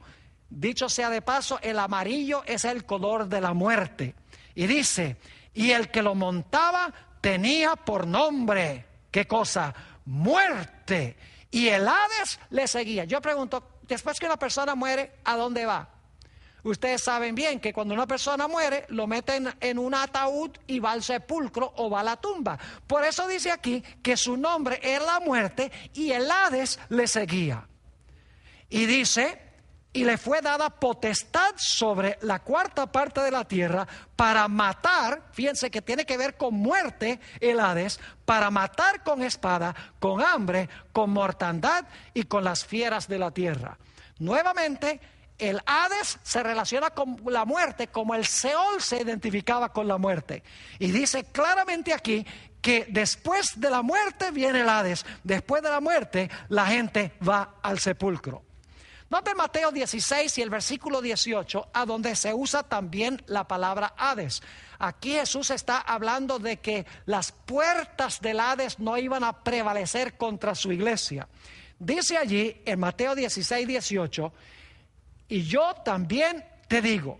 Dicho sea de paso, el amarillo es el color de la muerte. Y dice, y el que lo montaba tenía por nombre, ¿qué cosa? Muerte. Y el Hades le seguía. Yo pregunto, después que una persona muere, ¿a dónde va? Ustedes saben bien que cuando una persona muere, lo meten en un ataúd y va al sepulcro o va a la tumba. Por eso dice aquí que su nombre era la muerte y el Hades le seguía. Y dice, y le fue dada potestad sobre la cuarta parte de la tierra para matar, fíjense que tiene que ver con muerte el Hades, para matar con espada, con hambre, con mortandad y con las fieras de la tierra. Nuevamente, El Hades se relaciona con la muerte como el Seol se identificaba con la muerte. Y dice claramente aquí que después de la muerte viene el Hades. Después de la muerte la gente va al sepulcro. Noten Mateo 16 y el versículo 18, a donde se usa también la palabra Hades. Aquí Jesús está hablando de que las puertas del Hades no iban a prevalecer contra su iglesia. Dice allí en Mateo 16, 18, y yo también te digo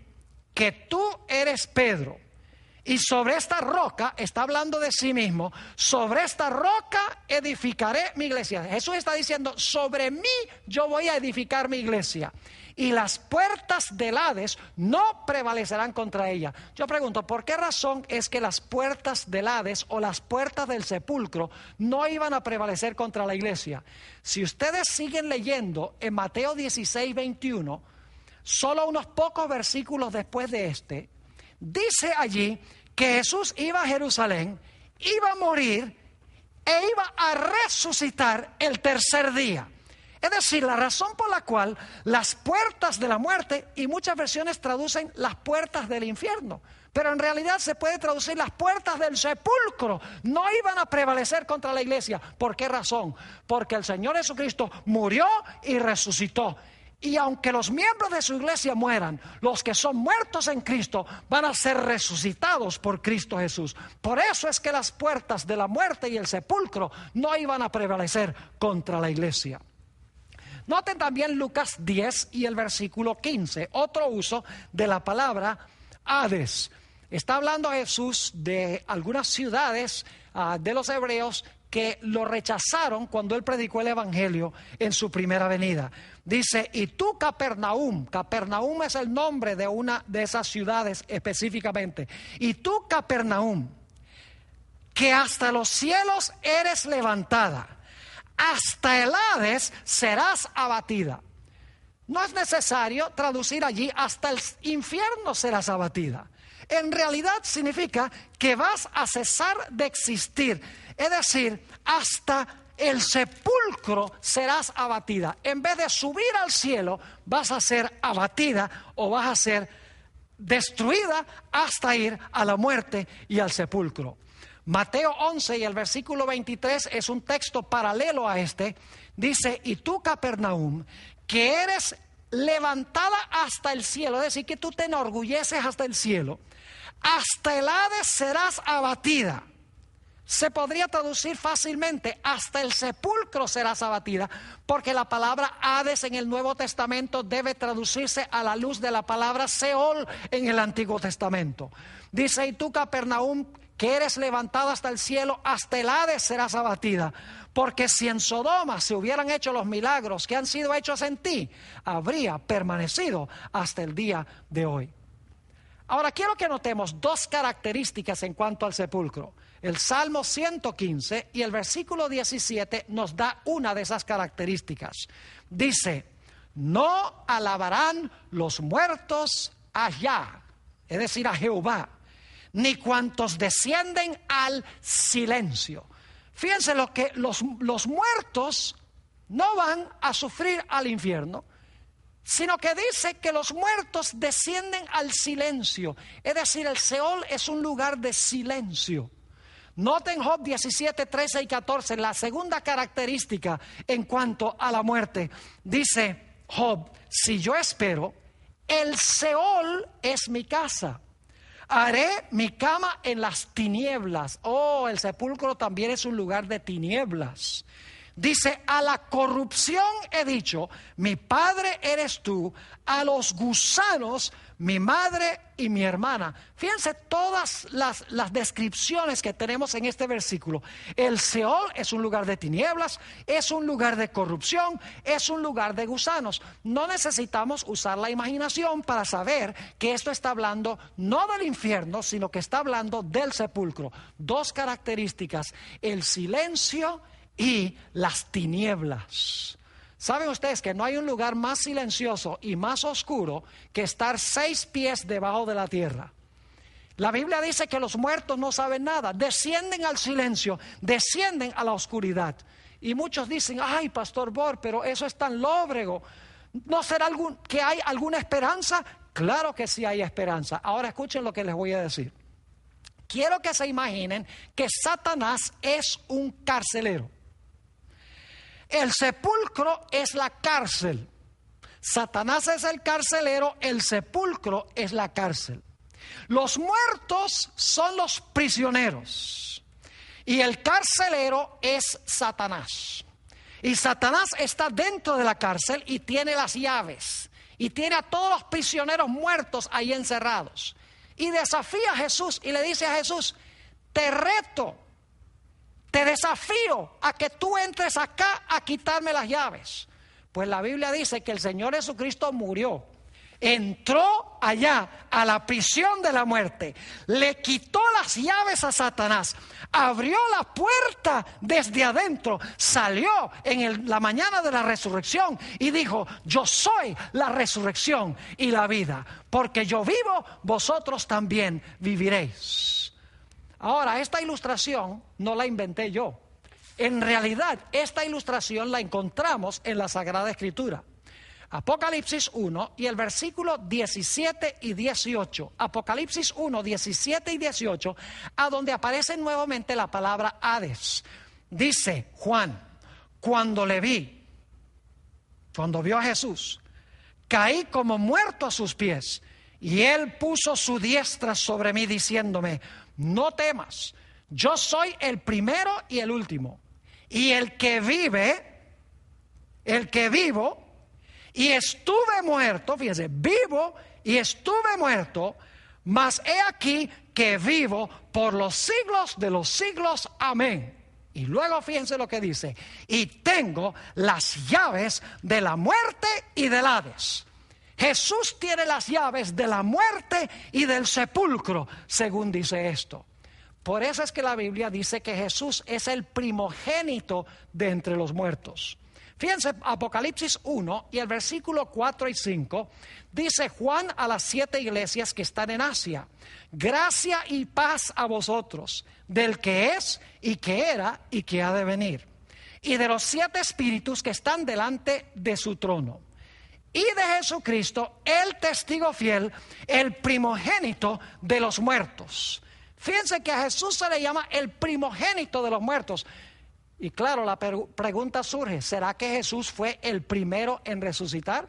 que tú eres Pedro, y sobre esta roca, está hablando de sí mismo, sobre esta roca edificaré mi iglesia. Jesús está diciendo, sobre mí yo voy a edificar mi iglesia, y las puertas del Hades no prevalecerán contra ella. Yo pregunto, ¿por qué razón es que las puertas del Hades o las puertas del sepulcro no iban a prevalecer contra la iglesia? Si ustedes siguen leyendo en Mateo 16, 21, solo unos pocos versículos después de este, dice allí que Jesús iba a Jerusalén, iba a morir e iba a resucitar el tercer día. Es decir, la razón por la cual las puertas de la muerte, y muchas versiones traducen las puertas del infierno, pero en realidad se puede traducir las puertas del sepulcro, no iban a prevalecer contra la iglesia. ¿Por qué razón? Porque el Señor Jesucristo murió y resucitó. Y aunque los miembros de su iglesia mueran, los que son muertos en Cristo van a ser resucitados por Cristo Jesús. Por eso es que las puertas de la muerte y el sepulcro no iban a prevalecer contra la iglesia. Noten también Lucas 10 y el versículo 15, otro uso de la palabra Hades. Está hablando Jesús de algunas ciudades de los hebreos que lo rechazaron cuando él predicó el evangelio en su primera venida. Dice, y tú Capernaum, Capernaum es el nombre de una de esas ciudades específicamente, y tú Capernaum, que hasta los cielos eres levantada, hasta el Hades serás abatida. No es necesario traducir allí hasta el infierno serás abatida. En realidad significa que vas a cesar de existir. Es decir, hasta el sepulcro serás abatida. En vez de subir al cielo, vas a ser abatida o vas a ser destruida hasta ir a la muerte y al sepulcro. Mateo 11 y el versículo 23 es un texto paralelo a este. Dice, y tú Capernaum, que eres levantada hasta el cielo, es decir, que tú te enorgulleces hasta el cielo, hasta el Hades serás abatida. Se podría traducir fácilmente, hasta el sepulcro serás abatida, porque la palabra Hades en el Nuevo Testamento debe traducirse a la luz de la palabra Seol en el Antiguo Testamento. Dice, y tú Capernaum, que eres levantada hasta el cielo, hasta el Hades serás abatida. Porque si en Sodoma se hubieran hecho los milagros que han sido hechos en ti, habría permanecido hasta el día de hoy. Ahora quiero que notemos dos características en cuanto al sepulcro. El Salmo 115 y el versículo 17 nos da una de esas características. Dice, no alabarán los muertos a Yah, es decir, a Jehová, ni cuantos descienden al silencio. Fíjense lo que los muertos no van a sufrir al infierno, sino que dice que los muertos descienden al silencio. Es decir, el Seol es un lugar de silencio. Noten Job 17, 13 y 14, la segunda característica en cuanto a la muerte. Dice Job, si yo espero, el Seol es mi casa. Haré mi cama en las tinieblas. Oh, el sepulcro también es un lugar de tinieblas. Dice, a la corrupción he dicho, mi padre eres tú, a los gusanos, mi madre y mi hermana. Fíjense todas las descripciones que tenemos en este versículo. El Seol es un lugar de tinieblas, es un lugar de corrupción, es un lugar de gusanos. No necesitamos usar la imaginación para saber que esto está hablando no del infierno, sino que está hablando del sepulcro. Dos características, el silencio y las tinieblas. ¿Saben ustedes que no hay un lugar más silencioso y más oscuro que estar 6 pies debajo de la tierra? La Biblia dice que los muertos no saben nada, descienden al silencio, descienden a la oscuridad. Y muchos dicen, ay, Pastor Bor, pero eso es tan lóbrego. ¿No será que hay alguna esperanza? Claro que sí hay esperanza. Ahora escuchen lo que les voy a decir. Quiero que se imaginen que Satanás es un carcelero. El sepulcro es la cárcel. Satanás es el carcelero, el sepulcro es la cárcel. Los muertos son los prisioneros y el carcelero es Satanás. Y Satanás está dentro de la cárcel y tiene las llaves y tiene a todos los prisioneros muertos ahí encerrados. Y desafía a Jesús y le dice a Jesús: te reto, te desafío a que tú entres acá a quitarme las llaves. Pues la Biblia dice que el Señor Jesucristo murió, entró allá a la prisión de la muerte, le quitó las llaves a Satanás, abrió la puerta desde adentro, salió en la mañana de la resurrección y dijo: yo soy la resurrección y la vida, porque yo vivo, vosotros también viviréis. Ahora, esta ilustración no la inventé yo. En realidad, esta ilustración la encontramos en la Sagrada Escritura. Apocalipsis 1 y el versículo 17 y 18. Apocalipsis 1, 17 y 18, a donde aparece nuevamente la palabra Hades. Dice Juan: cuando vio a Jesús, caí como muerto a sus pies, y él puso su diestra sobre mí diciéndome: no temas, yo soy el primero y el último, y el que vivo, y estuve muerto, fíjense, vivo y estuve muerto, mas he aquí que vivo por los siglos de los siglos, amén. Y luego fíjense lo que dice: y tengo las llaves de la muerte y del Hades. Jesús tiene las llaves de la muerte y del sepulcro, según dice esto. Por eso es que la Biblia dice que Jesús es el primogénito de entre los muertos. Fíjense, Apocalipsis 1 y el versículo 4 y 5, dice Juan a las 7 iglesias que están en Asia: gracia y paz a vosotros, del que es y que era y que ha de venir, y de los 7 espíritus que están delante de su trono, y de Jesucristo, el testigo fiel, el primogénito de los muertos. Fíjense que a Jesús se le llama el primogénito de los muertos. Y claro, la pregunta surge: ¿será que Jesús fue el primero en resucitar?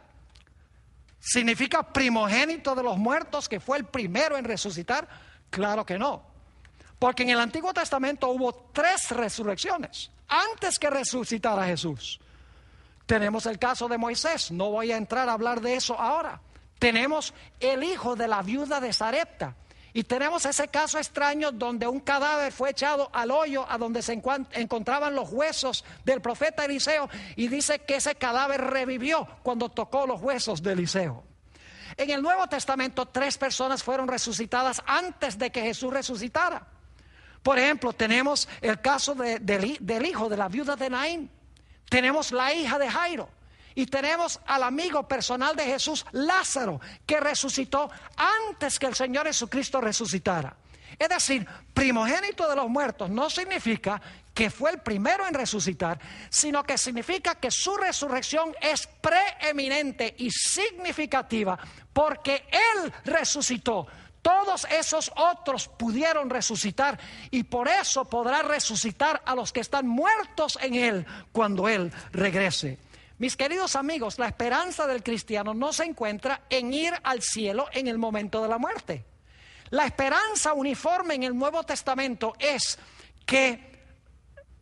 ¿Significa primogénito de los muertos, que fue el primero en resucitar? Claro que no. Porque en el Antiguo Testamento hubo 3 resurrecciones antes que resucitara Jesús. Tenemos el caso de Moisés, no voy a entrar a hablar de eso ahora. Tenemos el hijo de la viuda de Sarepta. Y tenemos ese caso extraño donde un cadáver fue echado al hoyo a donde se encontraban los huesos del profeta Eliseo, y dice que ese cadáver revivió cuando tocó los huesos de Eliseo. En el Nuevo Testamento 3 personas fueron resucitadas antes de que Jesús resucitara. Por ejemplo, tenemos el caso del hijo de la viuda de Naín. Tenemos la hija de Jairo. Y tenemos al amigo personal de Jesús, Lázaro, que resucitó antes que el Señor Jesucristo resucitara. Es decir, primogénito de los muertos no significa que fue el primero en resucitar, sino que significa que su resurrección es preeminente y significativa, porque Él resucitó. Todos esos otros pudieron resucitar, y por eso podrá resucitar a los que están muertos en Él cuando Él regrese. Mis queridos amigos, la esperanza del cristiano no se encuentra en ir al cielo en el momento de la muerte. La esperanza uniforme en el Nuevo Testamento es que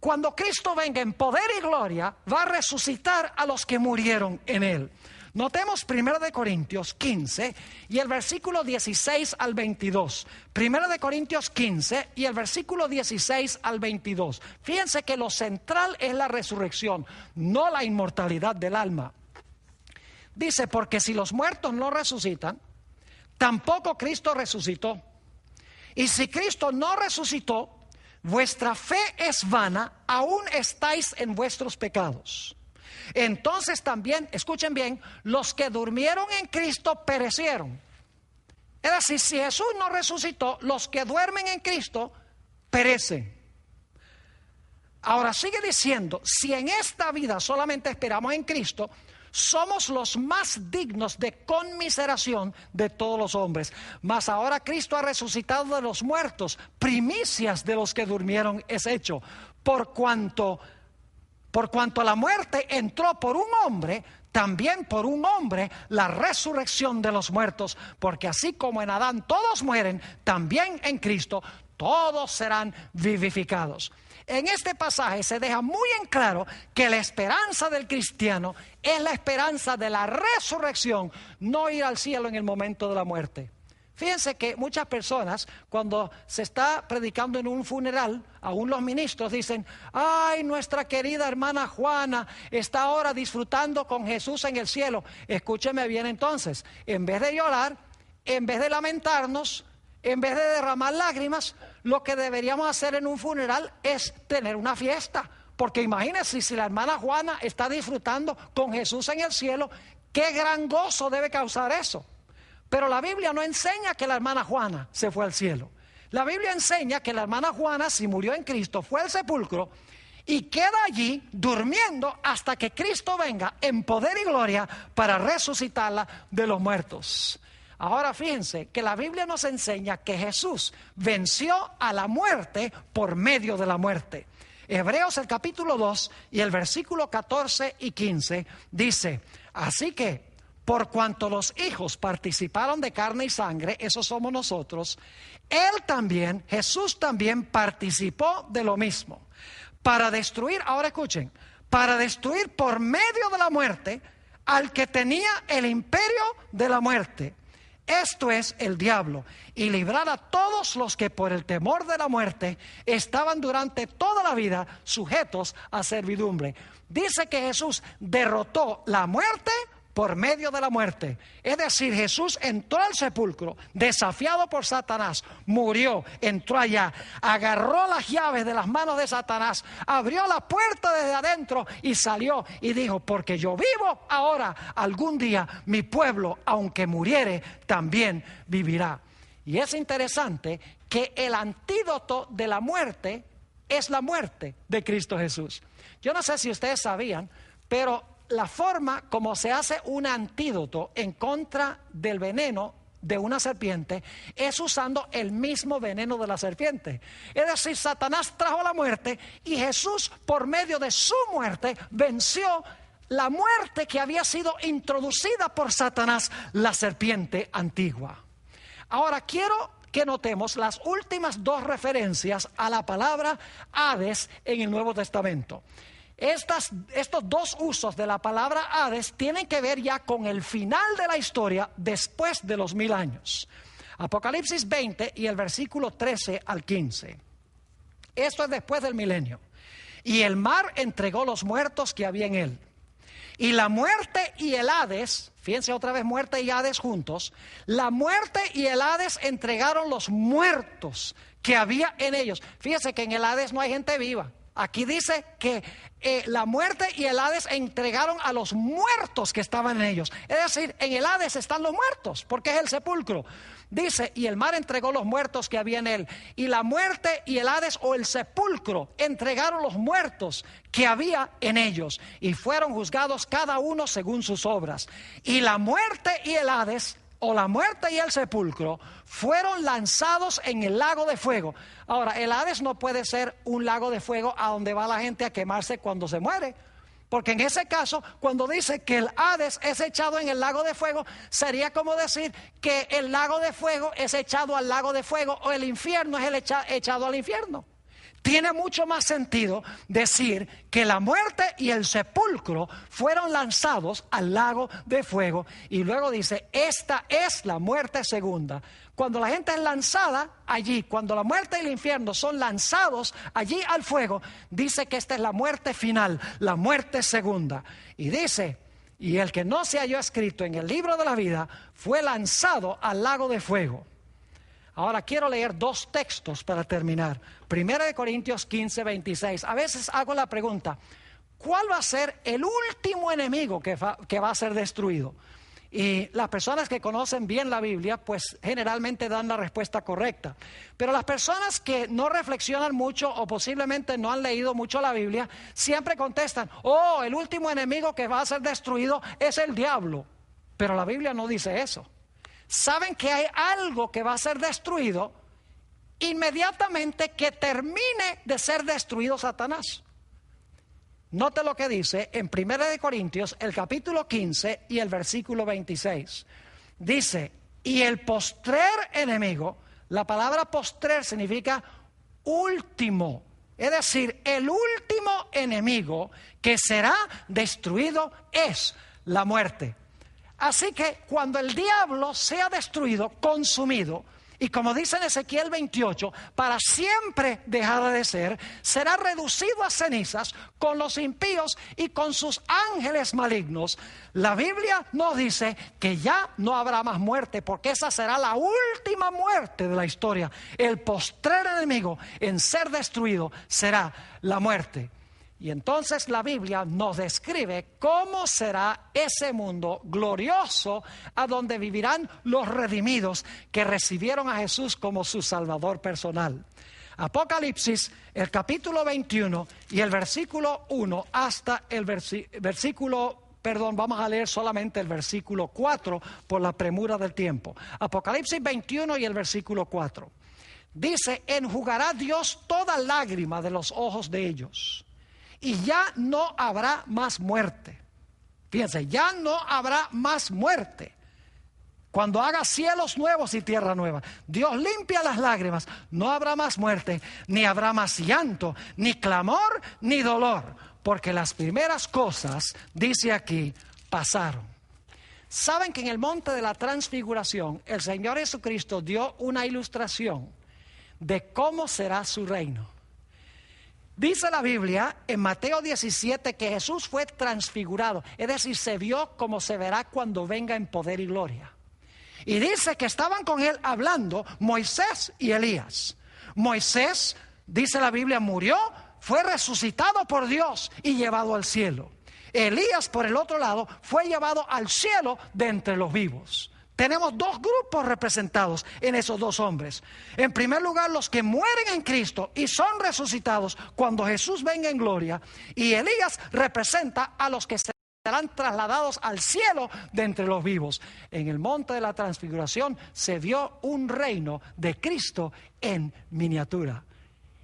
cuando Cristo venga en poder y gloria, va a resucitar a los que murieron en Él. Notemos 1 Corintios 15 y el versículo 16 al 22. 1 Corintios 15 y el versículo 16 al 22. Fíjense que lo central es la resurrección, no la inmortalidad del alma. Dice: porque si los muertos no resucitan, tampoco Cristo resucitó. Y si Cristo no resucitó, vuestra fe es vana, aún estáis en vuestros pecados. Entonces también, escuchen bien, los que durmieron en Cristo perecieron. Es decir, si Jesús no resucitó, los que duermen en Cristo perecen. Ahora sigue diciendo: si en esta vida solamente esperamos en Cristo, somos los más dignos de conmiseración de todos los hombres. Mas ahora Cristo ha resucitado de los muertos, primicias de los que durmieron es hecho. Por cuanto la muerte entró por un hombre, también por un hombre la resurrección de los muertos. Porque así como en Adán todos mueren, también en Cristo todos serán vivificados. En este pasaje se deja muy en claro que la esperanza del cristiano es la esperanza de la resurrección, no ir al cielo en el momento de la muerte. Fíjense que muchas personas, cuando se está predicando en un funeral, aún los ministros dicen: ay, nuestra querida hermana Juana está ahora disfrutando con Jesús en el cielo. Escúcheme bien entonces, en vez de llorar, en vez de lamentarnos, en vez de derramar lágrimas, lo que deberíamos hacer en un funeral es tener una fiesta. Porque imagínense, si la hermana Juana está disfrutando con Jesús en el cielo, qué gran gozo debe causar eso. Pero la Biblia no enseña que la hermana Juana se fue al cielo. La Biblia enseña que la hermana Juana, si murió en Cristo, fue al sepulcro y queda allí durmiendo hasta que Cristo venga en poder y gloria para resucitarla de los muertos. Ahora fíjense que la Biblia nos enseña que Jesús venció a la muerte por medio de la muerte. Hebreos el capítulo 2 y el versículo 14 y 15 dice: así que por cuanto los hijos participaron de carne y sangre, esos somos nosotros, Él también, Jesús también participó de lo mismo, para destruir, ahora escuchen, para destruir por medio de la muerte al que tenía el imperio de la muerte, esto es el diablo, y librar a todos los que por el temor de la muerte estaban durante toda la vida sujetos a servidumbre. Dice que Jesús derrotó la muerte por medio de la muerte. Es decir, Jesús entró al sepulcro, desafiado por Satanás, murió, entró allá, agarró las llaves de las manos de Satanás, abrió la puerta desde adentro y salió y dijo: porque yo vivo ahora, algún día mi pueblo, aunque muriere, también vivirá. Y es interesante que el antídoto de la muerte es la muerte de Cristo Jesús. Yo no sé si ustedes sabían, pero la forma como se hace un antídoto en contra del veneno de una serpiente es usando el mismo veneno de la serpiente. Es decir, Satanás trajo la muerte y Jesús, por medio de su muerte, venció la muerte que había sido introducida por Satanás, la serpiente antigua. Ahora quiero que notemos las últimas dos referencias a la palabra Hades en el Nuevo Testamento. Estos dos usos de la palabra Hades tienen que ver ya con el final de la historia después de los 1000 años. Apocalipsis 20 y el versículo 13 al 15. Esto es después del milenio. Y el mar entregó los muertos que había en él. Y la muerte y el Hades, fíjense otra vez, muerte y Hades juntos, la muerte y el Hades entregaron los muertos que había en ellos. Fíjense que en el Hades no hay gente viva. Aquí dice que la muerte y el Hades entregaron a los muertos que estaban en ellos. Es decir, en el Hades están los muertos, porque es el sepulcro. Dice: y el mar entregó los muertos que había en él. Y la muerte y el Hades, o el sepulcro, entregaron los muertos que había en ellos. Y fueron juzgados cada uno según sus obras. Y la muerte y el Hades, o la muerte y el sepulcro, fueron lanzados en el lago de fuego. Ahora, el Hades no puede ser un lago de fuego a donde va la gente a quemarse cuando se muere, porque en ese caso, cuando dice que el Hades es echado en el lago de fuego, sería como decir que el lago de fuego es echado al lago de fuego, o el infierno es echado al infierno. Tiene mucho más sentido decir que la muerte y el sepulcro fueron lanzados al lago de fuego. Y luego dice: esta es la muerte segunda. Cuando la gente es lanzada allí, cuando la muerte y el infierno son lanzados allí al fuego, dice que esta es la muerte final, la muerte segunda. Y dice: y el que no se halló escrito en el libro de la vida fue lanzado al lago de fuego. Ahora quiero leer dos textos para terminar. 1 Corintios 15, 26. A veces hago la pregunta: ¿cuál va a ser el último enemigo que va a ser destruido? Y las personas que conocen bien la Biblia, pues generalmente dan la respuesta correcta. Pero las personas que no reflexionan mucho o posiblemente no han leído mucho la Biblia, siempre contestan, oh, el último enemigo que va a ser destruido es el diablo. Pero la Biblia no dice eso. Saben que hay algo que va a ser destruido inmediatamente que termine de ser destruido Satanás. Note lo que dice en 1 Corintios, el capítulo 15 y el versículo 26. Dice, y el postrer enemigo, la palabra postrer significa último. Es decir, el último enemigo que será destruido es la muerte. Así que cuando el diablo sea destruido, consumido, y como dice en Ezequiel 28, para siempre dejará de ser, será reducido a cenizas con los impíos y con sus ángeles malignos. La Biblia nos dice que ya no habrá más muerte, porque esa será la última muerte de la historia. El postrer enemigo en ser destruido será la muerte. Y entonces la Biblia nos describe cómo será ese mundo glorioso a donde vivirán los redimidos que recibieron a Jesús como su Salvador personal. Apocalipsis, el capítulo 21 y el versículo 1 hasta el vamos a leer solamente el versículo 4 por la premura del tiempo. Apocalipsis 21 y el versículo 4. Dice, enjugará Dios toda lágrima de los ojos de ellos. Y ya no habrá más muerte. Fíjense, ya no habrá más muerte. Cuando haga cielos nuevos y tierra nueva, Dios limpia las lágrimas. No habrá más muerte, ni habrá más llanto, ni clamor, ni dolor. Porque las primeras cosas, dice aquí, pasaron. Saben que en el monte de la transfiguración, el Señor Jesucristo dio una ilustración de cómo será su reino. Dice la Biblia en Mateo 17 que Jesús fue transfigurado, es decir, se vio como se verá cuando venga en poder y gloria. Y dice que estaban con él hablando Moisés y Elías. Moisés, dice la Biblia, murió, fue resucitado por Dios y llevado al cielo. Elías, por el otro lado, fue llevado al cielo de entre los vivos. Tenemos dos grupos representados en esos dos hombres. En primer lugar, los que mueren en Cristo y son resucitados cuando Jesús venga en gloria. Y Elías representa a los que serán trasladados al cielo de entre los vivos. En el monte de la transfiguración se vio un reino de Cristo en miniatura.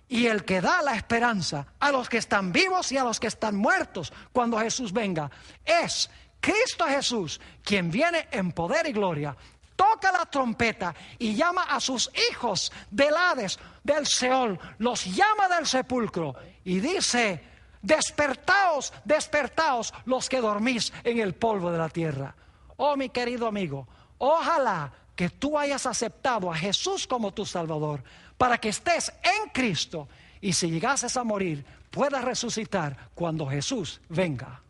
Y el que da la esperanza a los que están vivos y a los que están muertos cuando Jesús venga es Cristo Jesús, quien viene en poder y gloria, toca la trompeta y llama a sus hijos del Hades, del Seol, los llama del sepulcro y dice, despertaos, despertaos los que dormís en el polvo de la tierra. Oh, mi querido amigo, ojalá que tú hayas aceptado a Jesús como tu Salvador, para que estés en Cristo y si llegases a morir, puedas resucitar cuando Jesús venga.